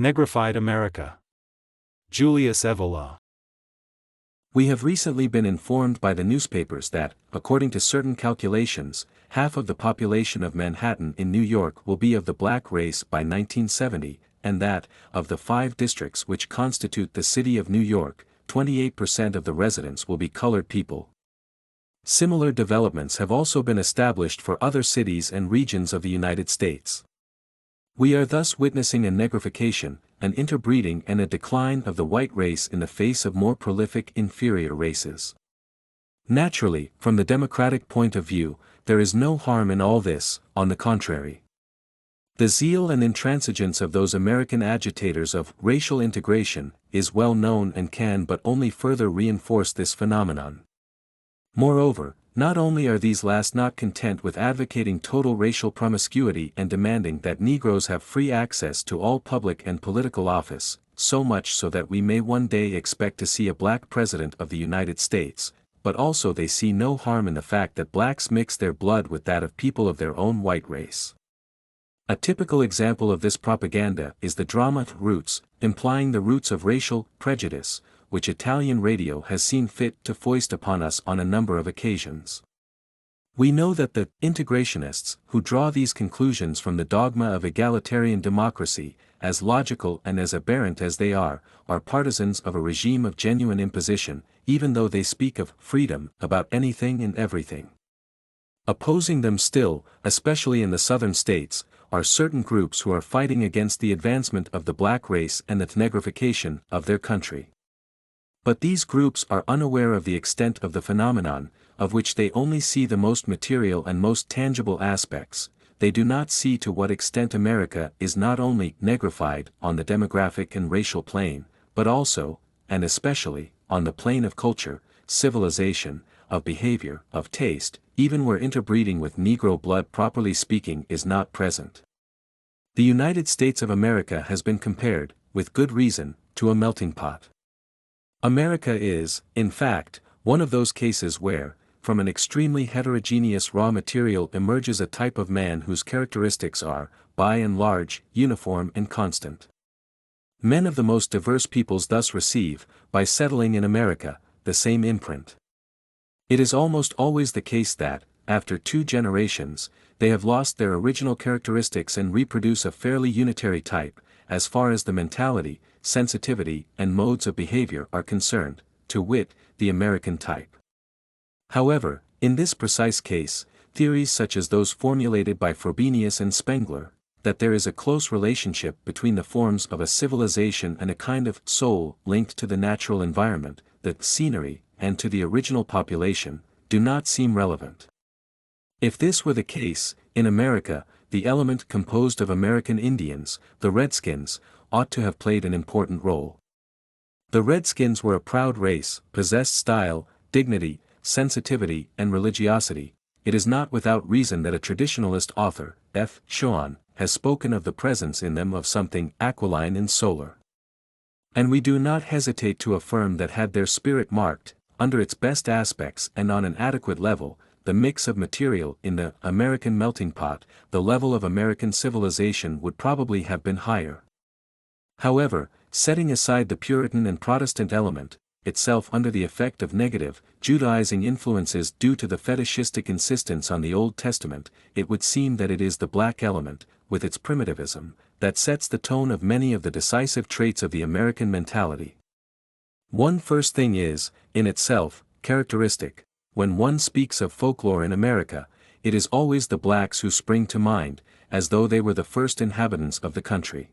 Negrified America. Julius Evola. We have recently been informed by the newspapers that, according to certain calculations, half of the population of Manhattan in New York will be of the black race by 1970, and that, of the 5 districts which constitute the city of New York, 28% of the residents will be colored people. Similar developments have also been established for other cities and regions of the United States. We are thus witnessing a negrification, an interbreeding and a decline of the white race in the face of more prolific inferior races. Naturally, from the democratic point of view, there is no harm in all this, on the contrary. The zeal and intransigence of those American agitators of racial integration is well known and can but only further reinforce this phenomenon. Moreover, not only are these last not content with advocating total racial promiscuity and demanding that Negroes have free access to all public and political office, so much so that we may one day expect to see a black president of the United States, but also they see no harm in the fact that blacks mix their blood with that of people of their own white race. A typical example of this propaganda is the drama Roots, implying the roots of racial prejudice, which Italian radio has seen fit to foist upon us on a number of occasions. We know that the integrationists, who draw these conclusions from the dogma of egalitarian democracy, as logical and as aberrant as they are partisans of a regime of genuine imposition, even though they speak of freedom about anything and everything. Opposing them still, especially in the southern states, are certain groups who are fighting against the advancement of the black race and the negrification of their country. But these groups are unaware of the extent of the phenomenon, of which they only see the most material and most tangible aspects. They do not see to what extent America is not only negrified on the demographic and racial plane, but also, and especially, on the plane of culture, civilization, of behavior, of taste, even where interbreeding with Negro blood properly speaking is not present. The United States of America has been compared, with good reason, to a melting pot. America is, in fact, one of those cases where, from an extremely heterogeneous raw material emerges a type of man whose characteristics are, by and large, uniform and constant. Men of the most diverse peoples thus receive, by settling in America, the same imprint. It is almost always the case that, after 2 generations, they have lost their original characteristics and reproduce a fairly unitary type, as far as the mentality, sensitivity, and modes of behavior are concerned, to wit, the American type. However, in this precise case, theories such as those formulated by Frobenius and Spengler, that there is a close relationship between the forms of a civilization and a kind of soul linked to the natural environment, the scenery, and to the original population, do not seem relevant. If this were the case, in America, the element composed of American Indians, the Redskins, ought to have played an important role. The Redskins were a proud race, possessed style, dignity, sensitivity, and religiosity. It is not without reason that a traditionalist author, F. Schoen, has spoken of the presence in them of something aquiline and solar. And we do not hesitate to affirm that had their spirit marked, under its best aspects and on an adequate level, the mix of material in the American melting pot, the level of American civilization would probably have been higher. However, setting aside the Puritan and Protestant element, itself under the effect of negative, Judaizing influences due to the fetishistic insistence on the Old Testament, it would seem that it is the black element, with its primitivism, that sets the tone of many of the decisive traits of the American mentality. One first thing is, in itself, characteristic. When one speaks of folklore in America, it is always the blacks who spring to mind, as though they were the first inhabitants of the country.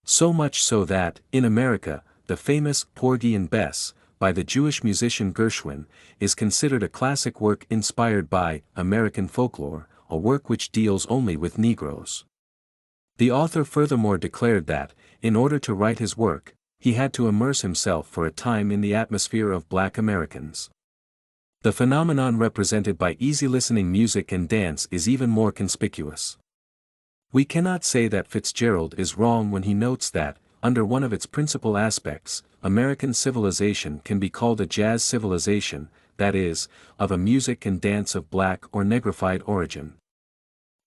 So much so that, in America, the famous Porgy and Bess, by the Jewish musician Gershwin, is considered a classic work inspired by American folklore, a work which deals only with Negroes. The author furthermore declared that, in order to write his work, he had to immerse himself for a time in the atmosphere of black Americans. The phenomenon represented by easy-listening music and dance is even more conspicuous. We cannot say that Fitzgerald is wrong when he notes that, under one of its principal aspects, American civilization can be called a jazz civilization, that is, of a music and dance of black or negrified origin.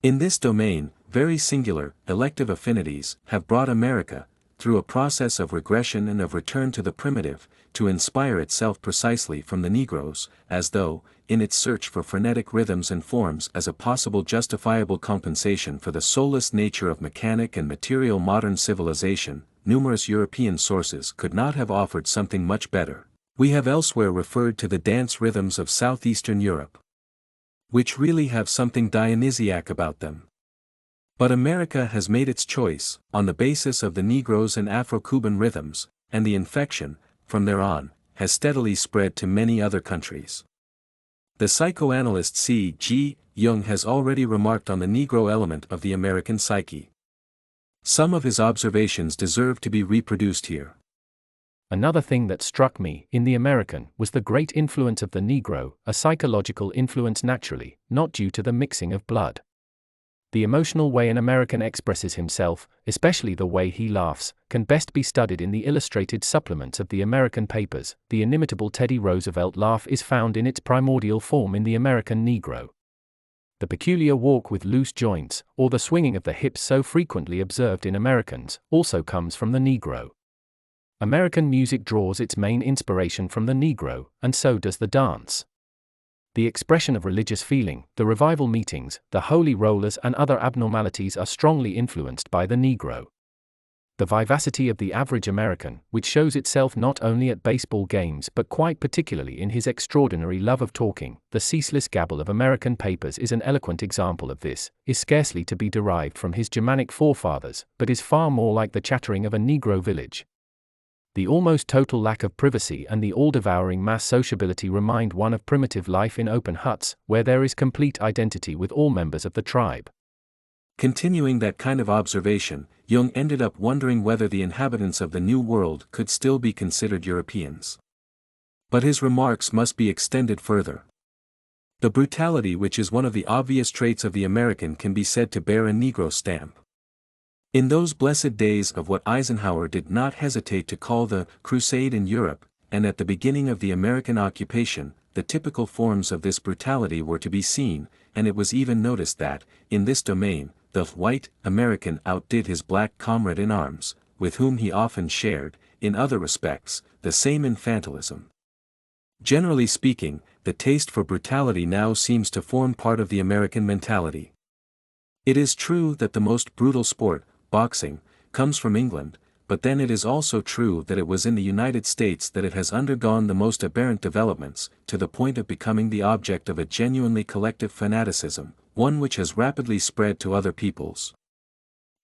In this domain, very singular, elective affinities have brought America, through a process of regression and of return to the primitive, to inspire itself precisely from the Negroes, as though, in its search for frenetic rhythms and forms as a possible justifiable compensation for the soulless nature of mechanic and material modern civilization, numerous European sources could not have offered something much better. We have elsewhere referred to the dance rhythms of southeastern Europe, which really have something Dionysiac about them. But America has made its choice, on the basis of the Negroes and Afro-Cuban rhythms, and the infection, from there on, has steadily spread to many other countries. The psychoanalyst C. G. Jung has already remarked on the Negro element of the American psyche. Some of his observations deserve to be reproduced here. Another thing that struck me, in the American, was the great influence of the Negro, a psychological influence naturally, not due to the mixing of blood. The emotional way an American expresses himself, especially the way he laughs, can best be studied in the illustrated supplements of the American papers. The inimitable Teddy Roosevelt laugh is found in its primordial form in the American Negro. The peculiar walk with loose joints, or the swinging of the hips so frequently observed in Americans, also comes from the Negro. American music draws its main inspiration from the Negro, and so does the dance. The expression of religious feeling, the revival meetings, the holy rollers and other abnormalities are strongly influenced by the Negro. The vivacity of the average American, which shows itself not only at baseball games but quite particularly in his extraordinary love of talking, the ceaseless gabble of American papers is an eloquent example of this, is scarcely to be derived from his Germanic forefathers, but is far more like the chattering of a Negro village. The almost total lack of privacy and the all-devouring mass sociability remind one of primitive life in open huts, where there is complete identity with all members of the tribe. Continuing that kind of observation, Jung ended up wondering whether the inhabitants of the New World could still be considered Europeans. But his remarks must be extended further. The brutality which is one of the obvious traits of the American can be said to bear a Negro stamp. In those blessed days of what Eisenhower did not hesitate to call the crusade in Europe, and at the beginning of the American occupation, the typical forms of this brutality were to be seen, and it was even noticed that, in this domain, the white American outdid his black comrade in arms, with whom he often shared, in other respects, the same infantilism. Generally speaking, the taste for brutality now seems to form part of the American mentality. It is true that the most brutal sport, boxing, comes from England, but then it is also true that it was in the United States that it has undergone the most aberrant developments, to the point of becoming the object of a genuinely collective fanaticism, one which has rapidly spread to other peoples.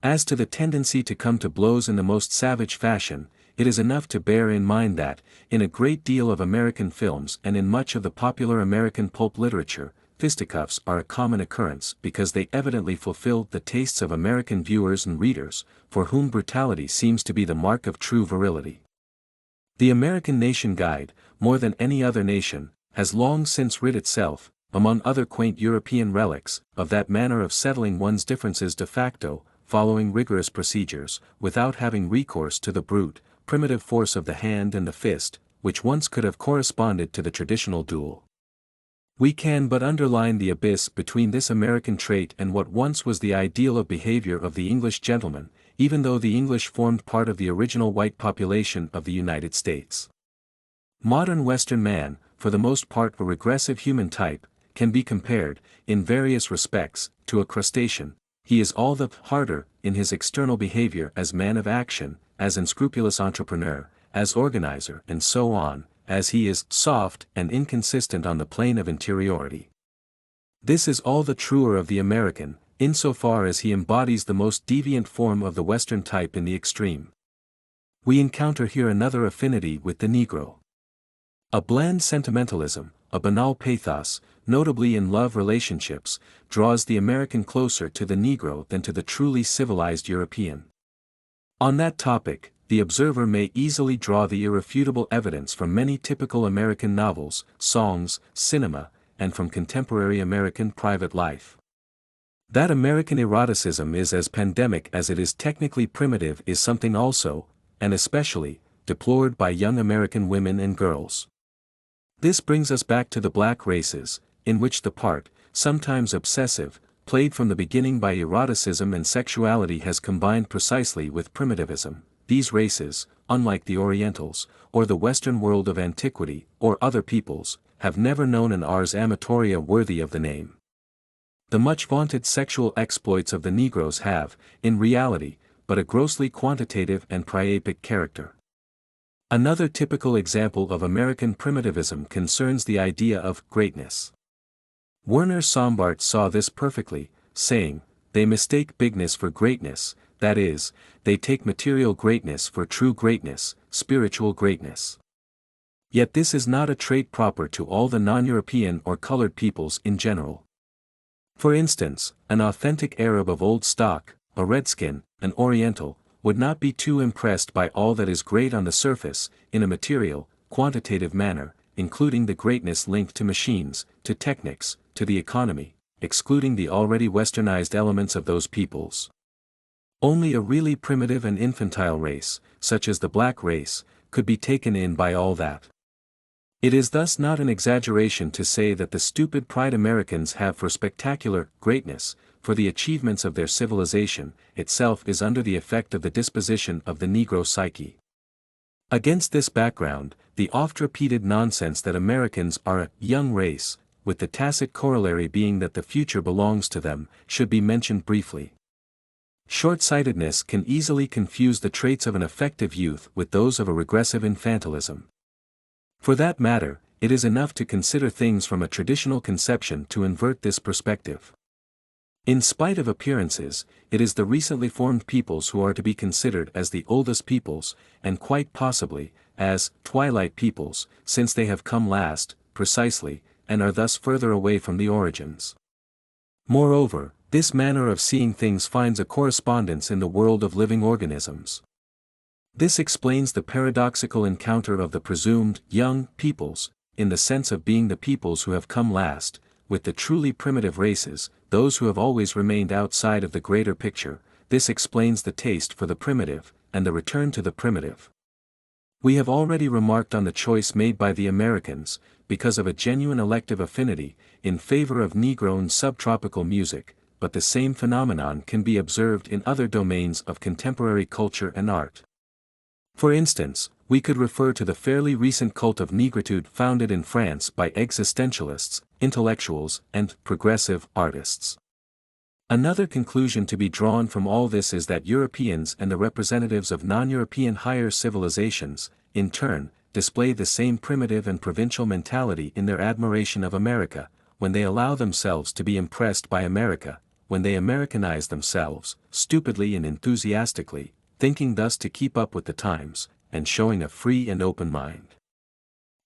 As to the tendency to come to blows in the most savage fashion, it is enough to bear in mind that, in a great deal of American films and in much of the popular American pulp literature, fisticuffs are a common occurrence because they evidently fulfill the tastes of American viewers and readers, for whom brutality seems to be the mark of true virility. The American Nation Guide, more than any other nation, has long since rid itself, among other quaint European relics, of that manner of settling one's differences de facto, following rigorous procedures, without having recourse to the brute, primitive force of the hand and the fist, which once could have corresponded to the traditional duel. We can but underline the abyss between this American trait and what once was the ideal of behavior of the English gentleman, even though the English formed part of the original white population of the United States. Modern Western man, for the most part a regressive human type, can be compared, in various respects, to a crustacean. He is all the harder, in his external behavior as man of action, as unscrupulous entrepreneur, as organizer and so on, as he is soft and inconsistent on the plane of interiority. This is all the truer of the American, insofar as he embodies the most deviant form of the Western type in the extreme. We encounter here another affinity with the Negro. A bland sentimentalism, a banal pathos, notably in love relationships, draws the American closer to the Negro than to the truly civilized European. On that topic, the observer may easily draw the irrefutable evidence from many typical American novels, songs, cinema, and from contemporary American private life. That American eroticism is as pandemic as it is technically primitive is something also, and especially, deplored by young American women and girls. This brings us back to the black races, in which the part, sometimes obsessive, played from the beginning by eroticism and sexuality has combined precisely with primitivism, these races, unlike the Orientals, or the Western world of antiquity, or other peoples, have never known an ars amatoria worthy of the name. The much vaunted sexual exploits of the Negroes have, in reality, but a grossly quantitative and priapic character. Another typical example of American primitivism concerns the idea of greatness. Werner Sombart saw this perfectly, saying, "They mistake bigness for greatness, that is, they take material greatness for true greatness, spiritual greatness." Yet this is not a trait proper to all the non-European or colored peoples in general. For instance, an authentic Arab of old stock, a redskin, an Oriental, would not be too impressed by all that is great on the surface, in a material, quantitative manner, including the greatness linked to machines, to techniques, to the economy, excluding the already westernized elements of those peoples. Only a really primitive and infantile race, such as the black race, could be taken in by all that. It is thus not an exaggeration to say that the stupid pride Americans have for spectacular greatness, for the achievements of their civilization, itself is under the effect of the disposition of the Negro psyche. Against this background, the oft-repeated nonsense that Americans are a young race, with the tacit corollary being that the future belongs to them, should be mentioned briefly. Short-sightedness can easily confuse the traits of an effective youth with those of a regressive infantilism. For that matter, it is enough to consider things from a traditional conception to invert this perspective. In spite of appearances, it is the recently formed peoples who are to be considered as the oldest peoples, and quite possibly, as twilight peoples, since they have come last, precisely, and are thus further away from the origins. Moreover, this manner of seeing things finds a correspondence in the world of living organisms. This explains the paradoxical encounter of the presumed young peoples, in the sense of being the peoples who have come last, with the truly primitive races, those who have always remained outside of the greater picture. This explains the taste for the primitive, and the return to the primitive. We have already remarked on the choice made by the Americans, because of a genuine elective affinity, in favor of Negro and subtropical music, but the same phenomenon can be observed in other domains of contemporary culture and art. For instance, we could refer to the fairly recent cult of negritude founded in France by existentialists, intellectuals, and progressive artists. Another conclusion to be drawn from all this is that Europeans and the representatives of non-European higher civilizations, in turn, display the same primitive and provincial mentality in their admiration of America, when they allow themselves to be impressed by America, when they Americanize themselves, stupidly and enthusiastically, thinking thus to keep up with the times, and showing a free and open mind.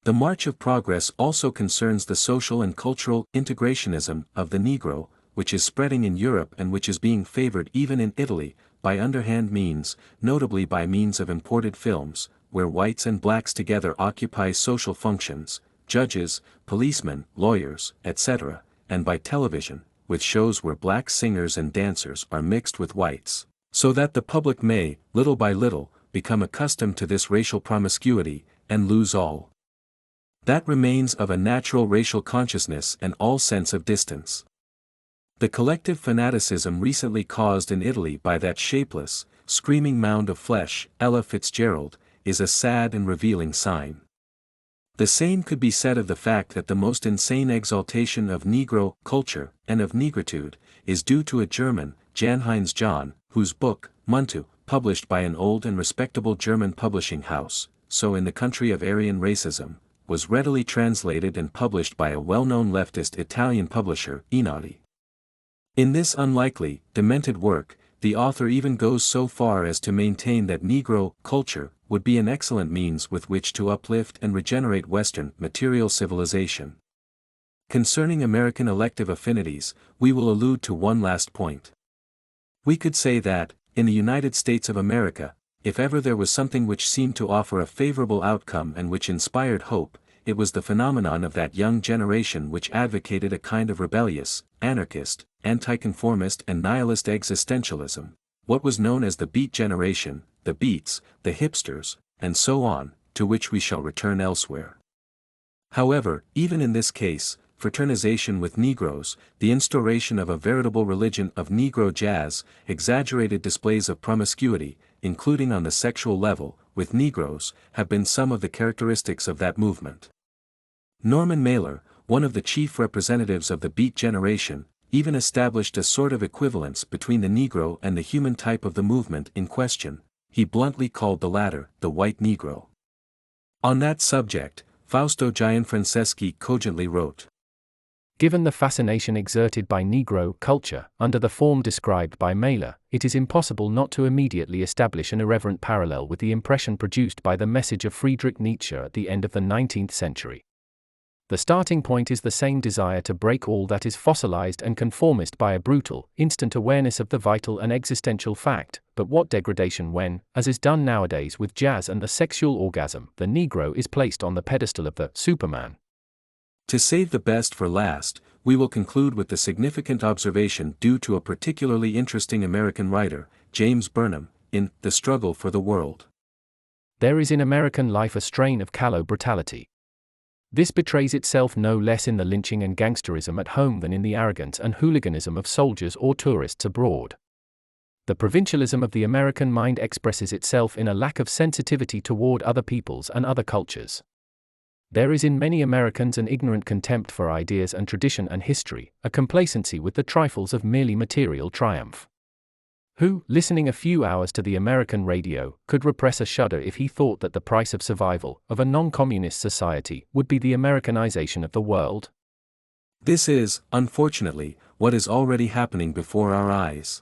The march of progress also concerns the social and cultural integrationism of the Negro, which is spreading in Europe and which is being favored even in Italy, by underhand means, notably by means of imported films, where whites and blacks together occupy social functions, judges, policemen, lawyers, etc., and by television, with shows where black singers and dancers are mixed with whites, so that the public may, little by little, become accustomed to this racial promiscuity, and lose all that remains of a natural racial consciousness and all sense of distance. The collective fanaticism recently caused in Italy by that shapeless, screaming mound of flesh, Ella Fitzgerald, is a sad and revealing sign. The same could be said of the fact that the most insane exaltation of Negro culture, and of negritude, is due to a German, Jan-Heinz John, whose book, Muntu, published by an old and respectable German publishing house, so in the country of Aryan racism, was readily translated and published by a well-known leftist Italian publisher, Enotti. In this unlikely, demented work, the author even goes so far as to maintain that Negro culture would be an excellent means with which to uplift and regenerate Western material civilization. Concerning American elective affinities, we will allude to one last point. We could say that, in the United States of America, if ever there was something which seemed to offer a favorable outcome and which inspired hope, it was the phenomenon of that young generation which advocated a kind of rebellious, anarchist, anti-conformist and nihilist existentialism, what was known as the Beat generation, the Beats, the hipsters, and so on, to which we shall return elsewhere. However, even in this case, fraternization with Negroes, the instauration of a veritable religion of Negro jazz, exaggerated displays of promiscuity, including on the sexual level, with Negroes, have been some of the characteristics of that movement. Norman Mailer, one of the chief representatives of the Beat generation, even established a sort of equivalence between the Negro and the human type of the movement in question. He bluntly called the latter the white Negro. On that subject, Fausto Gianfranceschi cogently wrote, "Given the fascination exerted by Negro culture, under the form described by Mailer, it is impossible not to immediately establish an irreverent parallel with the impression produced by the message of Friedrich Nietzsche at the end of the 19th century. The starting point is the same desire to break all that is fossilized and conformist by a brutal, instant awareness of the vital and existential fact, but what degradation when, as is done nowadays with jazz and the sexual orgasm, the Negro is placed on the pedestal of the Superman." To save the best for last, we will conclude with the significant observation due to a particularly interesting American writer, James Burnham, in The Struggle for the World. "There is in American life a strain of callow brutality. This betrays itself no less in the lynching and gangsterism at home than in the arrogance and hooliganism of soldiers or tourists abroad. The provincialism of the American mind expresses itself in a lack of sensitivity toward other peoples and other cultures. There is in many Americans an ignorant contempt for ideas and tradition and history, a complacency with the trifles of merely material triumph. Who, listening a few hours to the American radio, could repress a shudder if he thought that the price of survival of a non-communist society would be the Americanization of the world? This is, unfortunately, what is already happening before our eyes.